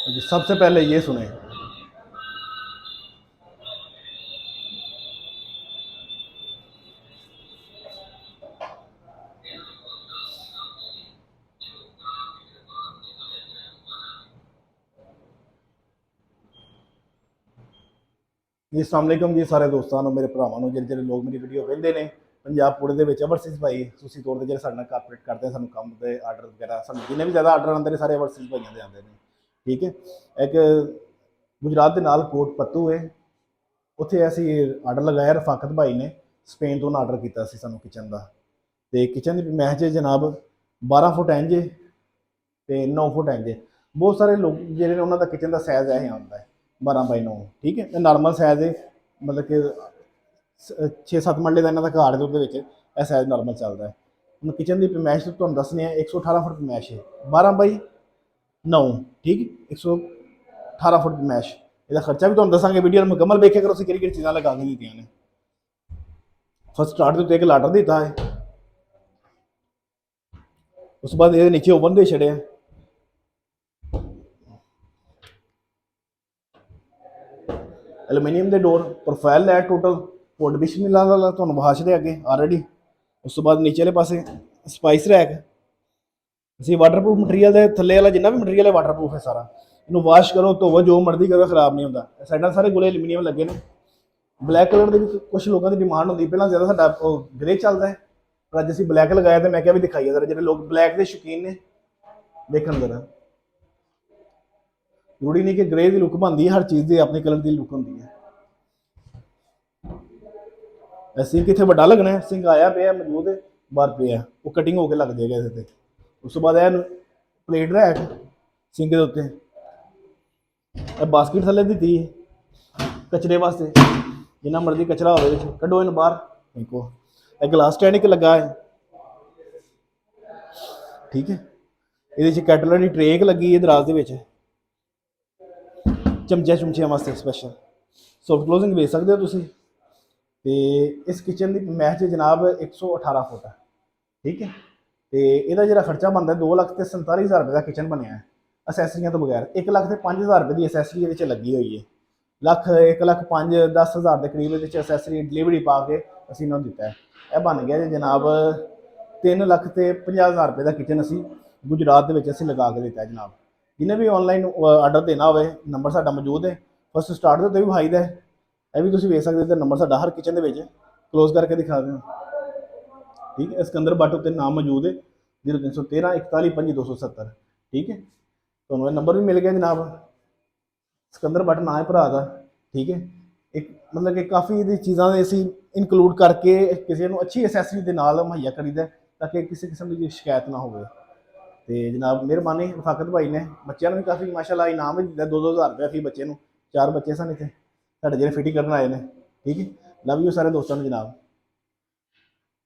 जी, सबसे पहले ये सुने। जी अस्सलाम वालेकुम जी सारे दोस्तों ਨੂੰ ਮੇਰੇ ਭਰਾਵਾਂ ਨੂੰ ਜਿਹੜੇ ਲੋਕ ਮੇਰੀ ਵੀਡੀਓ ਵੇਖਦੇ ਨੇ ਪੰਜਾਬ ਪੁਣੇ ਦੇ ਵਿੱਚ ਓਵਰਸੀਜ਼ ਭਾਈ ਖੁਸ਼ੀ ਤੌਰ ਤੇ ਜਿਹੜੇ ਸਾਡੇ ਨਾਲ ਕਾਰਪੋਰੇਟ ਕਰਦੇ ਆ ਸਾਨੂੰ ਕੰਮ ਦੇ ਆਰਡਰ ਵਗੈਰਾ ਸਾਨੂੰ ਜਿੰਨੇ ਵੀ ਜ਼ਿਆਦਾ ਆਰਡਰ ਆਉਂਦੇ ਨੇ ਸਾਰੇ ਓਵਰਸੀਜ਼ ਭਾਈਆਂ ਦੇ ਆਉਂਦੇ ਨੇ। ਠੀਕ ਹੈ, ਇੱਕ ਗੁਜਰਾਤ ਦੇ ਨਾਲ ਕੋਟ ਪੱਤੂ ਹੈ, ਉੱਥੇ ਅਸੀਂ ਆਰਡਰ ਲਗਾਇਆ ਰਫਾਕਤ ਭਾਈ ਨੇ ਸਪੇਨ ਤੋਂ ਆਰਡਰ ਕੀਤਾ ਸੀ ਸਾਨੂੰ ਕਿਚਨ ਦਾ। ਤੇ ਕਿਚਨ ਦੀ ਮੈਚ ਜਨਾਬ 12 ਫੁੱਟ ਇੰਚ ਤੇ 9 ਫੁੱਟ ਇੰਚ। ਬਹੁਤ ਸਾਰੇ ਲੋਕ ਜਿਹੜੇ ਨੇ ਉਹਨਾਂ ਦਾ ਕਿਚਨ ਦਾ ਸਾਈਜ਼ ਇਹ ਆਉਂਦਾ ਹੈ 12x9। ਠੀਕ ਹੈ, ਨਾਰਮਲ ਸਾਈਜ਼ ਹੈ, ਮਤਲਬ ਕਿ 6-7 ਮਰਲੇ ਦਾ ਇਹਨਾਂ ਦਾ ਘਰ ਦੇ ਉਹਦੇ ਵਿੱਚ ਇਹ ਸਾਈਜ਼ ਨਾਰਮਲ ਚੱਲਦਾ ਹੈ। ਹੁਣ ਕਿਚਨ ਦੀ ਪਮੈਸ਼ ਤੁਹਾਨੂੰ ਦੱਸਣੀ ਹੈ 118 ਫੁੱਟ ਪਮੈਸ਼ ਹੈ 12x9। ਠੀਕ, 118 ਫੁੱਟ ਪਮੈਸ਼। ਇਹਦਾ ਖਰਚਾ ਵੀ ਤੁਹਾਨੂੰ ਦੱਸਾਂਗੇ, ਵੀਡੀਓ ਨੂੰ ਮੁਕੰਮਲ ਵੇਖਿਆ ਕਰੋ ਅਸੀਂ ਕਿਹੜੀ ਕਿਹੜੀ ਚੀਜ਼ਾਂ ਲਗਾ ਕੇ ਦਿੱਤੀਆਂ ਨੇ। ਫਸਟ ਸਟਾਰਟ ਦੇ ਉੱਤੇ ਇੱਕ ਲਾਡਰ ਦਿੱਤਾ ਹੈ, ਉਸ ਤੋਂ ਬਾਅਦ ਇਹਦੇ ਨੀਚੇ ਓਵਨ ਦੇ ਛੜਿਆ। ਐਲੂਮੀਨੀਅਮ ਦੇ ਡੋਰ ਪ੍ਰੋਫਾਈਲ ਹੈ ਟੋਟਲ ਵੁੱਡ ਬਿਸ਼ ਮਿਲਾਂ ਦਾ ਤੁਹਾਨੂੰ ਵਾਸ਼ ਦੇ ਅੱਗੇ ਆਲਰੇਡੀ। ਉਸ ਤੋਂ ਬਾਅਦ ਨੀਚੇ ਵਾਲੇ ਪਾਸੇ ਸਪਾਈਸ ਰੈਕ। ਅਸੀਂ ਵਾਟਰਪ੍ਰੂਫ ਮਟੀਰੀਅਲ ਦੇ ਥੱਲੇ ਵਾਲਾ ਜਿੰਨਾ ਵੀ ਮਟੀਰੀਅਲ ਹੈ ਵਾਟਰਪ੍ਰੂਫ ਹੈ ਸਾਰਾ। ਇਹਨੂੰ ਵਾਸ਼ ਕਰੋ ਧੋਵੋ ਜੋ ਮਰਜ਼ੀ ਕਰੋ ਖਰਾਬ ਨਹੀਂ ਹੁੰਦਾ। ਸਾਈਡਾਂ ਸਾਰੇ ਗੋਲੇ ਐਲੂਮੀਨੀਅਮ ਲੱਗੇ ਨੇ। ਬਲੈਕ ਕਲਰ ਦੇ ਵੀ ਕੁਝ ਲੋਕਾਂ ਦੀ ਡਿਮਾਂਡ ਹੁੰਦੀ, ਪਹਿਲਾਂ ਜ਼ਿਆਦਾ ਸਾਡਾ ਉਹ ਗ੍ਰੇ ਚੱਲਦਾ ਹੈ, ਪਰ ਅੱਜ ਅਸੀਂ ਬਲੈਕ ਲਗਾਇਆ ਤੇ ਮੈਂ ਕਿਹਾ ਵੀ ਦਿਖਾਈਏ ਜ਼ਰਾ ਜਿਹੜੇ ਲੋਕ ਬਲੈਕ ਦੇ ਸ਼ੌਕੀਨ ਨੇ ਦੇਖਣ ਜ਼ਰਾ। ਜ਼ਰੂਰੀ ਨਹੀਂ ਕਿ ਗ੍ਰੇ ਦੀ ਲੁੱਕ ਬਣਦੀ ਹੈ, ਹਰ ਚੀਜ਼ ਦੀ ਆਪਣੀ ਕਲਰ ਦੀ ਲੁੱਕ ਹੁੰਦੀ ਹੈ। ਸਿੰਕ ਇੱਥੇ ਵੱਡਾ ਲੱਗਣਾ ਹੈ, ਸਿੰਕ ਆਇਆ ਪਿਆ ਮੌਜੂਦ ਹੈ, ਬਾਹਰ ਪਿਆ ਉਹ ਕਟਿੰਗ ਹੋ ਕੇ ਲੱਗ ਜਾਏਗਾ ਇਹਦੇ ਤੇ। ਉਸ ਤੋਂ ਬਾਅਦ ਇਹ ਪਲੇਟ ਰੈਕ ਸਿੰਕ ਦੇ ਉੱਤੇ। ਇਹ ਬਾਸਕਿਟ ਥੱਲੇ ਦਿੱਤੀ ਹੈ ਕਚਰੇ ਵਾਸਤੇ, ਜਿੰਨਾ ਮਰਜ਼ੀ ਕਚਰਾ ਹੋਵੇ ਵਿੱਚ ਕੱਢੋ ਇਹਨੂੰ ਬਾਹਰ ਫੇਂਕੋ। ਇਹ ਗਲਾਸ ਸਟੈਂਡ ਇੱਕ ਲੱਗਾ ਹੈ। ਠੀਕ ਹੈ, ਇਹਦੇ 'ਚ ਕੈਟਲਰ ਦੀ ਟਰੇ ਇੱਕ ਲੱਗੀ ਹੈ ਦਰਾਜ਼ ਦੇ ਵਿੱਚ, ਚਮਚਿਆਂ ਚੁਮਚਿਆਂ ਵਾਸਤੇ ਸਪੈਸ਼ਲ ਸੌਫਟ ਕਲੋਜ਼ਿੰਗ ਵੇਚ ਸਕਦੇ ਹੋ ਤੁਸੀਂ। ਤੇ ਇਸ ਕਿਚਨ ਦੀ ਮੈਚ ਜਨਾਬ 118 ਫੁੱਟ ਹੈ। ਠੀਕ ਹੈ, ਤੇ ਇਹਦਾ ਜਿਹੜਾ ਖਰਚਾ ਬਣਦਾ 2,47,000 ਰੁਪਏ ਦਾ ਕਿਚਨ ਬਣਿਆ ਹੈ ਅਸੈਸਰੀਆਂ ਤੋਂ ਬਗੈਰ। 1,05,000 ਰੁਪਏ ਦੀ ਅਸੈਸਰੀ ਇਹਦੇ 'ਚ ਲੱਗੀ ਹੋਈ ਹੈ। 1,05,000-10,000 ਦੇ ਕਰੀਬ ਇਹਦੇ 'ਚ ਅਸੈਸਰੀ ਡਿਲੀਵਰੀ ਪਾ ਕੇ ਅਸੀਂ ਇਹਨਾਂ ਨੂੰ ਦਿੱਤਾ ਹੈ। ਇਹ ਬਣ ਗਿਆ ਜੀ ਜਨਾਬ 3,50,000 ਰੁਪਏ ਦਾ ਕਿਚਨ ਅਸੀਂ ਗੁਜਰਾਤ ਦੇ ਵਿੱਚ ਅਸੀਂ ਲਗਾ ਕੇ ਦਿੱਤਾ ਹੈ ਜਨਾਬ। ਜਿਹਨੇ ਵੀ ਆਨਲਾਈਨ ਆਰਡਰ ਦੇਣਾ ਹੋਵੇ ਨੰਬਰ ਸਾਡਾ ਮੌਜੂਦ ਹੈ। ਫਸਟ ਸਟਾਰਟ ਦੇ ਉੱਤੇ ਵੀ ਹਾਈ ਦਾ ਹੈ, ਇਹ ਵੀ ਤੁਸੀਂ ਵੇਖ ਸਕਦੇ ਹੋ। ਤੇ ਨੰਬਰ ਸਾਡਾ ਹਰ ਕਿਚਨ ਦੇ ਵਿੱਚ ਕਲੋਜ਼ ਕਰਕੇ ਦਿਖਾ ਦਿਓ। ਠੀਕ ਹੈ, ਸਿਕੰਦਰ ਬੱਟ ਉੱਤੇ ਨਾਮ ਮੌਜੂਦ ਹੈ 0313 41 25 270। ਠੀਕ ਹੈ, ਤੁਹਾਨੂੰ ਇਹ ਨੰਬਰ ਵੀ ਮਿਲ ਗਿਆ ਜਨਾਬ। ਸਿਕੰਦਰ ਬੱਟ ਨਾਂ ਹੈ ਭਰਾ ਦਾ। ਠੀਕ ਹੈ, ਇੱਕ ਮਤਲਬ ਕਿ ਕਾਫੀ ਇਹਦੀ ਚੀਜ਼ਾਂ ਦੇ ਅਸੀਂ ਇਨਕਲੂਡ ਕਰਕੇ ਕਿਸੇ ਨੂੰ ਅੱਛੀ ਐਸੈਸਰੀ ਦੇ ਨਾਲ ਮੁਹੱਈਆ ਕਰੀਦਾ ਤਾਂ ਕਿ ਕਿਸੇ ਕਿਸਮ ਦੀ ਸ਼ਿਕਾਇਤ ਨਾ ਹੋਵੇ। ਤੇ ਜਨਾਬ ਮਿਹਰਬਾਨੀ ਰਫਾਕਤ ਭਾਈ ਨੇ ਬੱਚਿਆਂ ਨੂੰ ਵੀ ਕਾਫੀ ਮਾਸ਼ਾਅੱਲਾ ਇਨਾਮ ਵੀ ਦਿੱਤਾ 2,000 ਰੁਪਇਆ ਫੀ ਬੱਚੇ ਨੂੰ। 4 ਬੱਚੇ ਸਨ ਇੱਥੇ ਸਾਡੇ ਜਿਹੜੇ ਫਿਟਿੰਗ ਕਰਨ ਆਏ ਨੇ। ਠੀਕ ਹੈ, ਲਵ ਯੂ ਸਾਰੇ ਦੋਸਤਾਂ ਨੂੰ ਜਨਾਬ।